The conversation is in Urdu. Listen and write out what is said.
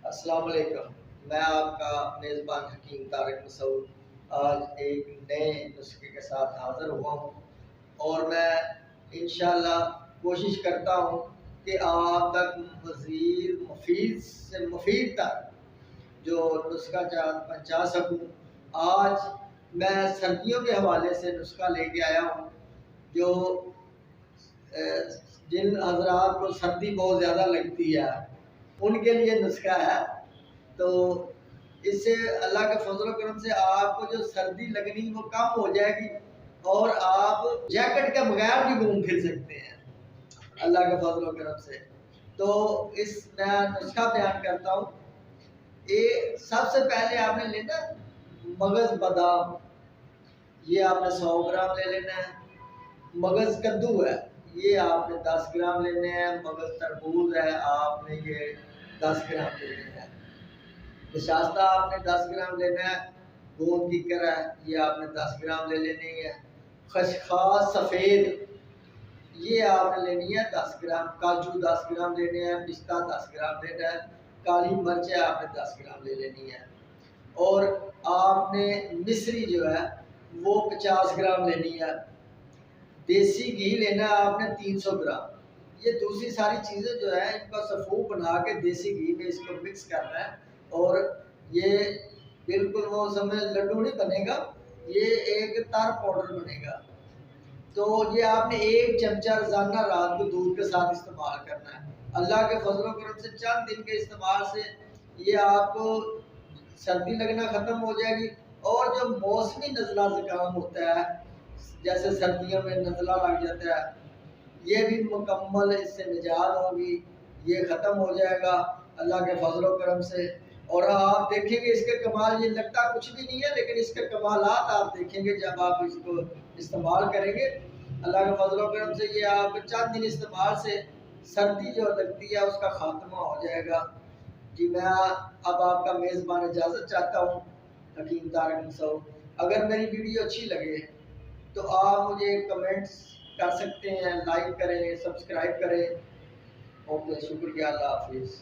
السلام علیکم، میں آپ کا میزبان حکیم طارق مسعود آج ایک نئے نسخے کے ساتھ حاضر ہوا ہوں اور میں انشاءاللہ کوشش کرتا ہوں کہ آپ تک مزید مفید سے مفید تک جو نسخہ پہنچا سکوں۔ آج میں سردیوں کے حوالے سے نسخہ لے کے آیا ہوں جو جن حضرات کو سردی بہت زیادہ لگتی ہے ان کے لیے نسخہ ہے۔ تو اس سے اللہ کے فضل و کرم سے آپ کو جو سردی لگنی وہ کم ہو جائے گی اور آپ جیکٹ کے بغیر بھی گھوم پھر سکتے ہیں اللہ کے فضل و کرم سے۔ تو اس میں نسخہ بیان کرتا ہوں۔ یہ سب سے پہلے آپ نے لینا مغز بادام، یہ آپ نے 100 گرام لے لینا ہے۔ مغز کدو ہے، یہ آپ نے 10 گرام لینے ہیں۔ مغز تربوز ہے، آپ نے یہ 10 گرام لے لینا ہے۔ نشاستہ آپ نے 10 گرام لینا ہے۔ گوند کی کرہ ہے، یہ آپ نے 10 گرام لے لینی ہے۔ خشخاش سفید یہ آپ نے لینی ہے 10 گرام۔ کاجو 10 گرام لینے ہیں۔ پستہ 10 گرام لینا ہے۔ کالی مرچ آپ نے 10 گرام لے لینی ہے۔ اور آپ نے مصری جو ہے وہ 50 گرام لینی ہے۔ دیسی گھی لینا ہے آپ نے 300 گرام۔ یہ دوسری ساری چیزیں جو ہے ان کا سفوف بنا کے دیسی گھی میں اس کو مکس کرنا ہے اور یہ بالکل وہ سمجھ لڈو نہیں بنے گا، یہ ایک تار پاؤڈر بنے گا۔ تو یہ آپ نے 1 چمچہ روزانہ رات کو دودھ کے ساتھ استعمال کرنا ہے۔ اللہ کے فضل و کرم سے چند دن کے استعمال سے یہ آپ کو سردی لگنا ختم ہو جائے گی اور جو موسمی نزلہ زکام ہوتا ہے جیسے سردیوں میں نزلہ لگ جاتا ہے یہ بھی مکمل اس سے نجات ہوگی، یہ ختم ہو جائے گا اللہ کے فضل و کرم سے۔ اور آپ دیکھیں گے اس کے کمال، یہ لگتا کچھ بھی نہیں ہے لیکن اس کے کمالات آپ دیکھیں گے جب آپ اس کو استعمال کریں گے اللہ کے فضل و کرم سے۔ یہ آپ چند دن استعمال سے سردی جو لگتی ہے اس کا خاتمہ ہو جائے گا۔ جی میں اب آپ کا میزبان اجازت چاہتا ہوں، حکیم طارق مسعود۔ اگر میری ویڈیو اچھی لگے تو آپ مجھے کمنٹس کر سکتے ہیں، لائک کریں، سبسکرائب کریں۔ اوکے، شکریہ، اللہ حافظ۔